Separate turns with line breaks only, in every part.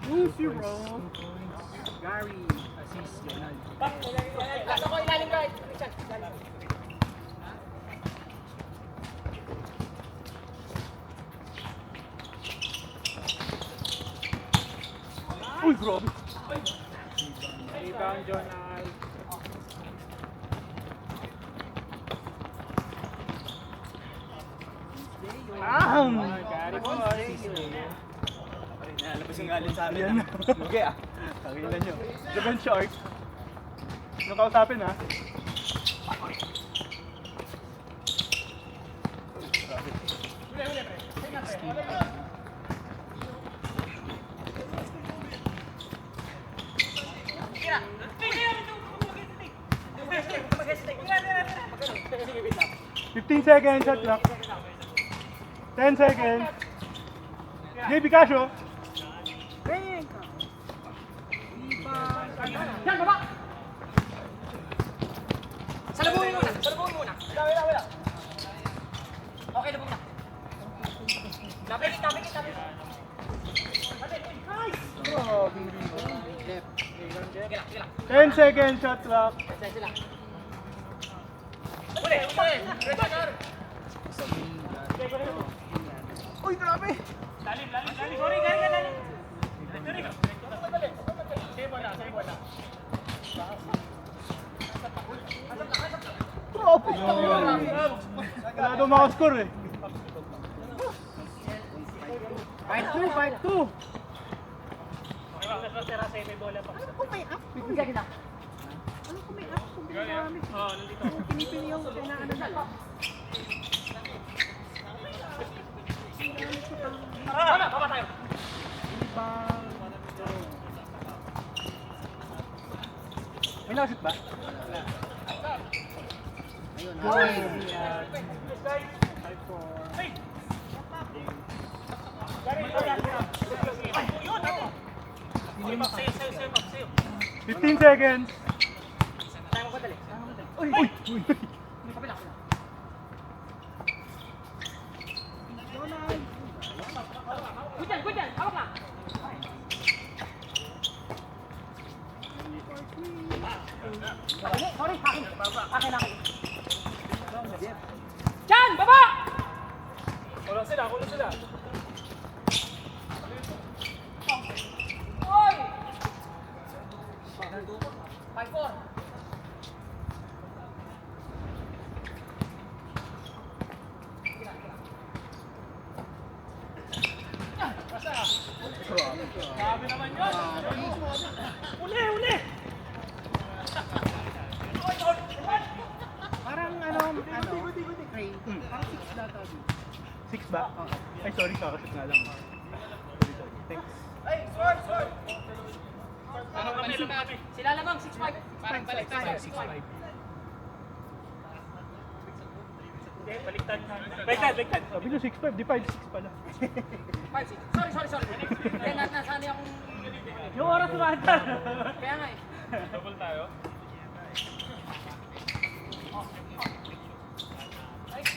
2-0. Gary, assist, Jonal.
Lasa ko ilalim ka.
Uy, grabe. Rebound, Jonal. Gary boy.
Nalabas yung galit sa amin.
Ayan na. Lugi ah. Kagilan nyo. Japan Shark. Ano kausapin ha? Fifteen seconds, shot clock. 10 seconds. JB Casio.
Yan, baba! Salubungin muna, salubungin muna. Wala. Okay, labong na. Tapik.
10 seconds, shot clock.
Uli.
Uy, grabe!
Lalim. Sorry, lalim.
Grabe! Wala daw makascore eh. 5-2.
Ano kung may up? Ano kung may up? Kung ginagamit? Kung pinipili yung inaano na.
Baba tayo.
May nakashoot ba?
Sa'yo.
15 seconds.
Tayo mo dali.
Uy!
Kapila. Good yan. Hawak na. Sorry, akin. Diyan, baba!
Kulang sila.
Oy! 5-4.
Grabe naman yun. Uli!
Parang Ray, parang 6 data.
6 ba? Ay, sorry, kakashoot nga lang. Thanks.
Sila lamang, 6-5. Parang balik tayo.
6-5.
Baliktad.
Sabi nyo 6-5, di 5-6 pala.
5-6. Sorry. Kaya nasali akong...
Yung oras sumanta.
Kaya nga eh.
Double tayo.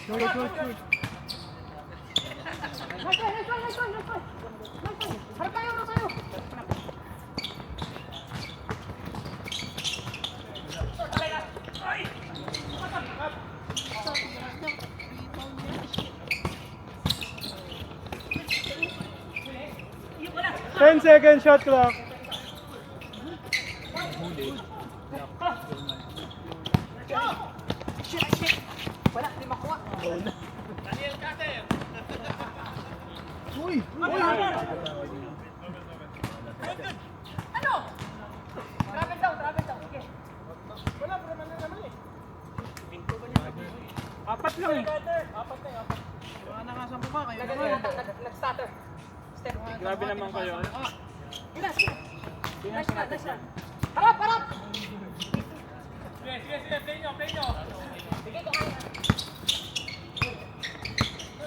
Shoot.
Nice. Harap tayo.
Ten seconds, shot clock.
Wala, di makuha.
Daniel Carter. Uy!
Ano? Travel down. Sige.
Wala, pero naman eh. Apat lang eh.
Wala na nga sa mukha kayo naman.
Nag-stutter. Step.
Grabe naman kayo.
Sige. Nice na. Harap!
Sige, play nyo.
Sige, ito kaya.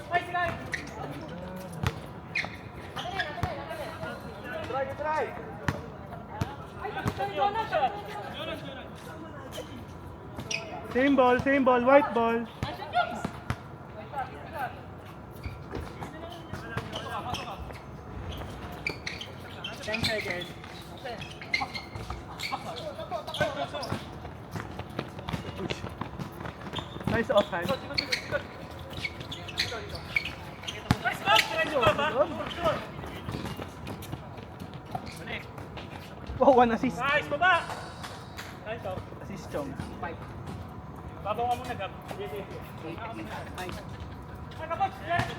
Ay, sila!
Try.
Ay, Jonas!
Same ball, white ball. 10 seconds. Nice offhand. Wow, 1 assist.
Nice, baba! Nice, oh.
Assist Chong.
Babaw ka muna, Gab. Yes, yes, yes. Ay, kapag! Yes!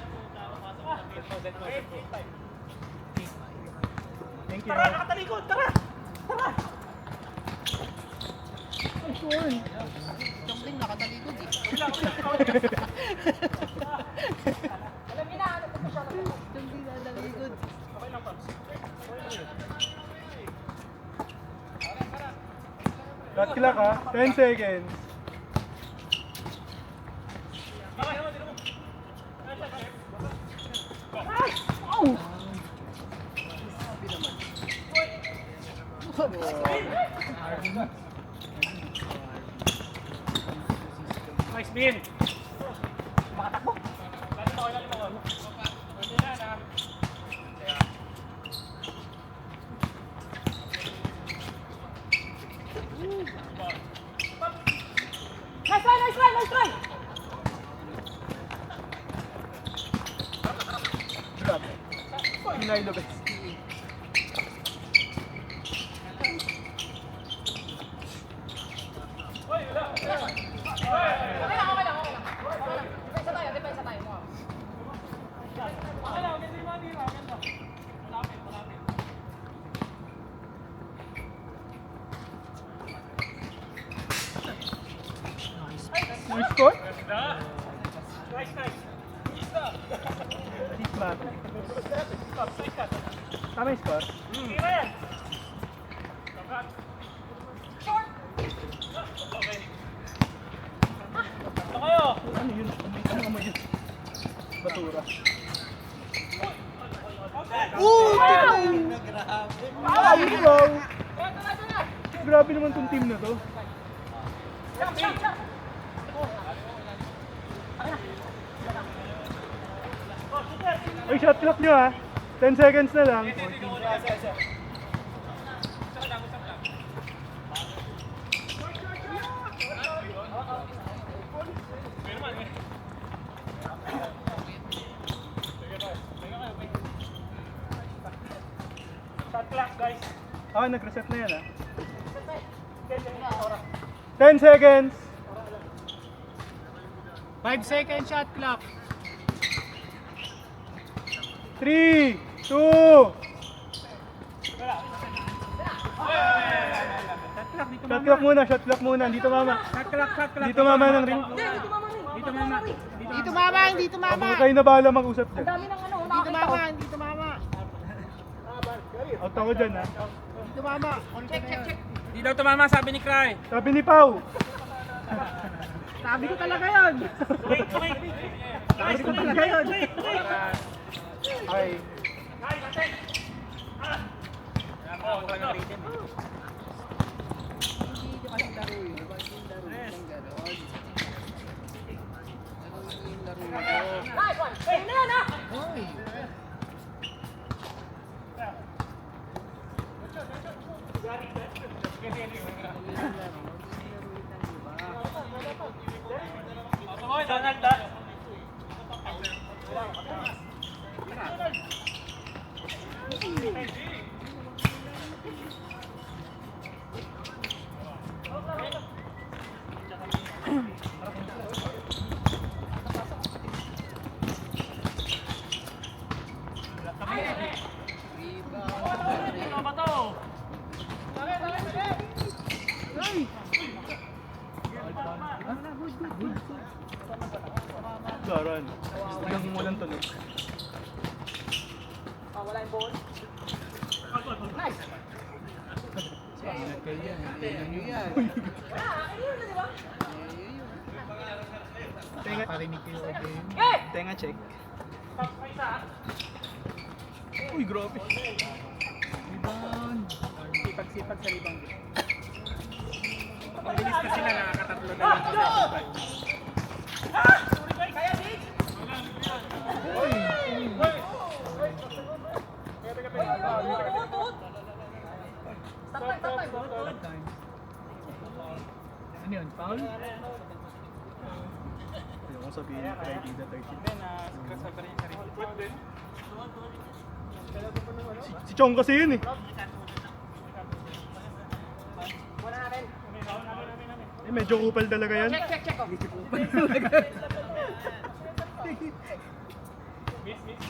Thank you.
Tara, nakatalikod! Tara! Tara!
Nice one.
Siyang din nakatalikod eh.
Kabila, kabila.
Alam niyo na, ano po siya.
Siyang din nakatalikod.
Okay lang, Pops.
Shot clock ha. 10 seconds.
Okay, naman, dito mo. Nice, Bin! Makatakbo! Lalim ako, lalim ako. Pwede na, na.
Nice try, nice try, nice try!
Grabe. Pinay Lopez.
Okay lang, okay lang, okay lang. Depensa tayo, depensa tayo.
Okay lang, okay, sige, hindi na. Ganda. Malapit, malapit.
Nice score?
Ganda. Nice, nice. Isa.
Assist man.
Pops, nice cut.
Tama yung score?
Tira yan. Kakat.
Short!
Okay. Ito kayo.
Ano yun? Ano amoy yun? Batura. Wow! Grabe naman tong team na to.
Jump, jump, jump!
Ay, shot clock nyo ha. 10 seconds na lang.
Shot clock, guys.
Ah, nag-reset na yan ha. 10 seconds.
5 second shot clock.
3, 2. Shot clock muna, shot clock muna. Dito mama. Dito mama ng ring.
Dito mama, hindi tumama.
Mga kayo na bahala mag-usap dyan.
Dami ng ano,
Hindi
nakakita
tumama,
ko.
hindi tumama.
Out ako dyan ha.
Hindi tumama.
Check, check, check.
Hindi daw tumama, sabi ni Cry.
Sabi ni Pau.
Sabi ko talaga yun.
Wait, wait.
Sabi ko talaga yun.
Ay.
Guys, atin. Ako lang ang rating.
Hindi kasi laro yun. Hindi laro yun. Yung laro yun.
Nice one! Hey, na yan, ha?
Hoy.
Okay, Donald, ha? Ano ba to?
Garan. Ilang mulan to no?
Oh, wala yung ball. Nice!
Tenga.
Hey!
Tenga check.
Pops, may isa, ha?
Uy, grabe.
Sipag-sipag sa libang. Ang bilis kasi na nakakatatlo na lang sa sipag. Sorry, guys. Kaya, Dave.
Uy.
Teka, teka, teka.
Tuot, tuot! Stop time.
Time. Ano yun? Foul?
Ayoko sabihin yung partida 13. Si Chong kasi yun eh. Medyo kupal talaga yan.
Check.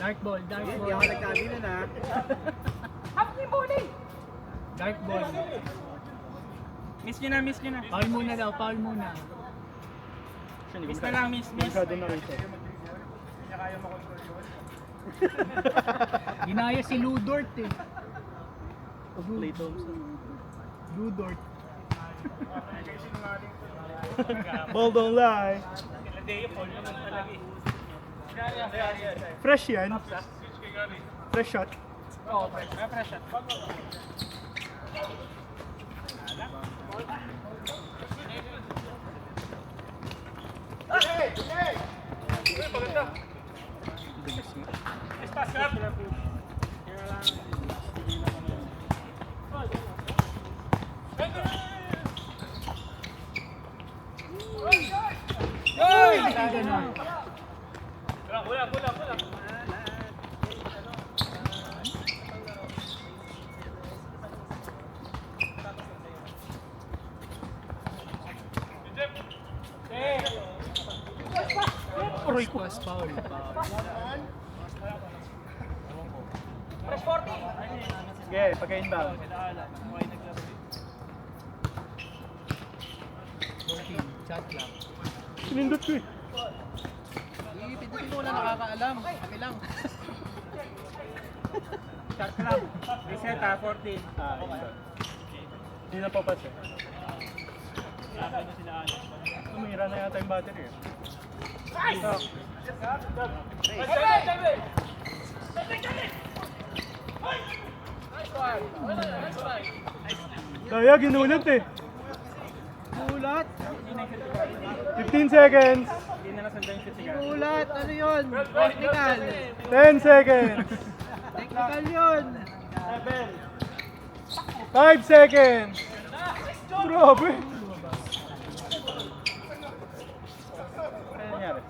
Dark ball.
Hindi ako nagsabi na na.
Half team bowling.
Dark ball.
Miss nyo na.
Foul muna daw, foul muna.
Miss na lang, miss.
Masyado na rin siya.
Ginaya si Ludort eh.
Play Thompson.
Ludort.
Ball don't lie. Fresh yan. Fresh shot.
Oo, fresh shot.
Ganun.
Aray ko.
Pass foul.
Fresh 40.
Sige, pagka-inbound.
Shot lang.
Sinindot ko eh.
Pindutin mo na nakakaalam. Kami lang.
Shot lang. Reset 40.
Hindi na papas eh. Tumira na yata yung battery eh. Kaya ginulat eh.
Ulat.
15 seconds.
Hindi na nasundan yung shoot si Gary.
Ulat. Ano yun? Technical.
10 seconds.
Technical yun.
5 seconds. Grabe. Ano nangyari?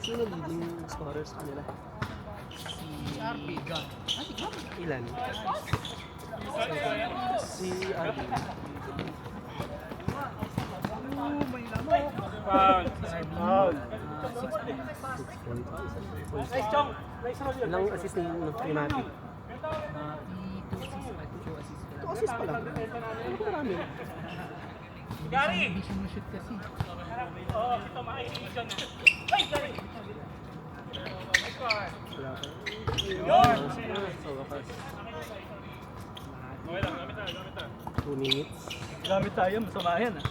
Sino leading scorers kanila?
Si RP. Gun.
Ilan? Si RB.
Foul.
Foul.
Ilang assist ni Mati? 2 assist pa lang. Ano ko marami?
Gary!
Hindi sinushoot kasi.
Oo, ito maka-illusion. Ay, Gary!
Wala pa.
Yun!
Sa wakas.
Okay lang, gamit na.
2 minutes.
Gamit tayo, masama yan ah.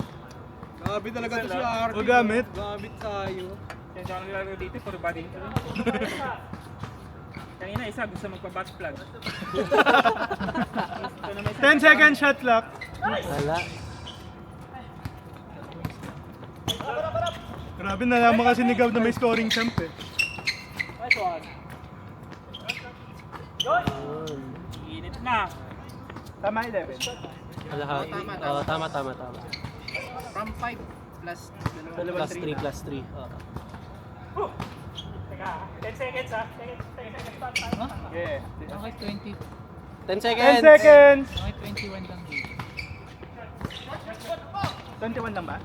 Grabe talaga to si RP.
O gamit.
Gamit tayo.
Yan siya ang nilalaro dito, puro body hit. Kanina isa gusto magpa-bat plug.
10 seconds shot clock.
Wala.
Grabe, nalaman kasi ni Gav na may scoring champ eh.
Yun.
Init na.
Tama 11.
Kalahati. Oo, tama.
From 5 plus
Plus 3, plus 3.
Teka, 10 seconds ha. 10 seconds pa tayo.
Yeah.
Okay, 20.
10
10
seconds!
seconds.
Okay, 21 lang dito.
21 lang ba?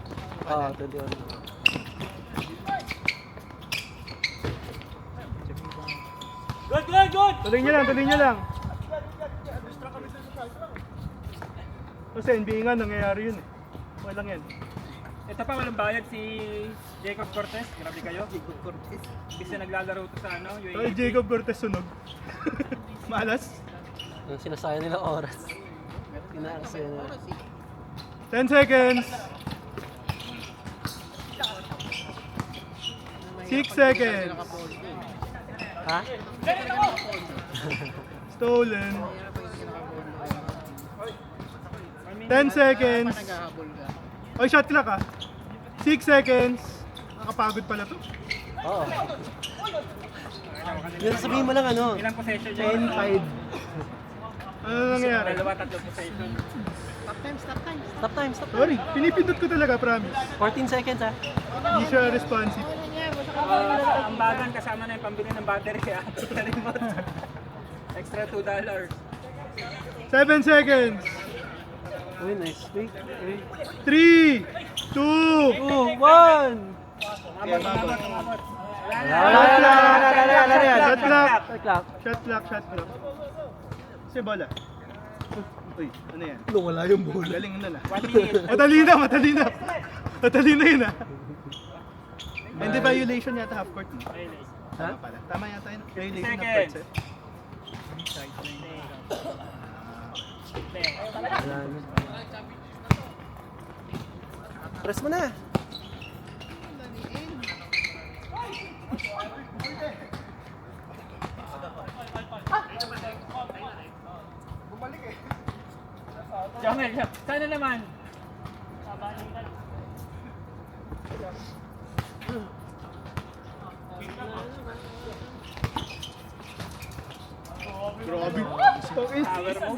Oo, 21.
Good!
Tuloy nyo lang. Kasi NBA nga nangyayari yun eh. Okay lang yan.
Ito pa walang bayad si Jacob Cortez. Grabe kayo.
Jacob Cortez.
Kasi naglalaro to sa ano,
Ay,
UAE.
Jacob Cortez sunog. Malas.
Ang sinasayang nila oras. Sinasayang nila.
10 seconds. 6 seconds.
Ha?
Stolen. 10 seconds.
Naghahabol ka.
Oy, shot clock ah. 6 seconds. Nakapagod pala to.
Oo. Yung sasabihin mo lang ano,
Ilang possession niya?
10-5.
Ano nangyayari?
Dalawa, tatlo possession.
Stop time, stop time.
stop time, stop time.
Sorry, pinipindot ko talaga, promise.
14 seconds ha.
Hindi siya responsive.
Ang bagan kasama na yung pambili ng battery kaya sa remote. Extra $2.
7 seconds.
Uy, nice. Wait, wait.
3, 2,
2, 1!
Umabot.
Shot clock.
Shot clock.
Shot clock, shot clock. Kasi bola. Uy, ano yan?
Wala yung bola.
Galing na na.
1 minute.
Matali na, matali na. Matali na yun ah. Hindi violation yata half court no?
Ha?
Tama pala. Tama yata yun. Violation half
Seconds.
court set.
Wala na. Press mo na.
Jomel, sana naman.
Grabe. Stokis.
Power mo.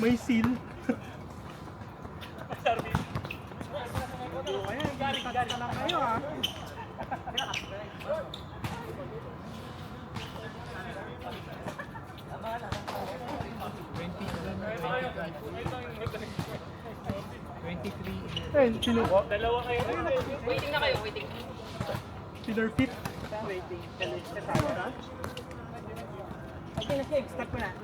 May seal.
Galing na lang kayo ah.
Ayun, sinuko.
Waiting na kayo, waiting.
Pillar fit.
Waiting. Okay na siya, stop ko na.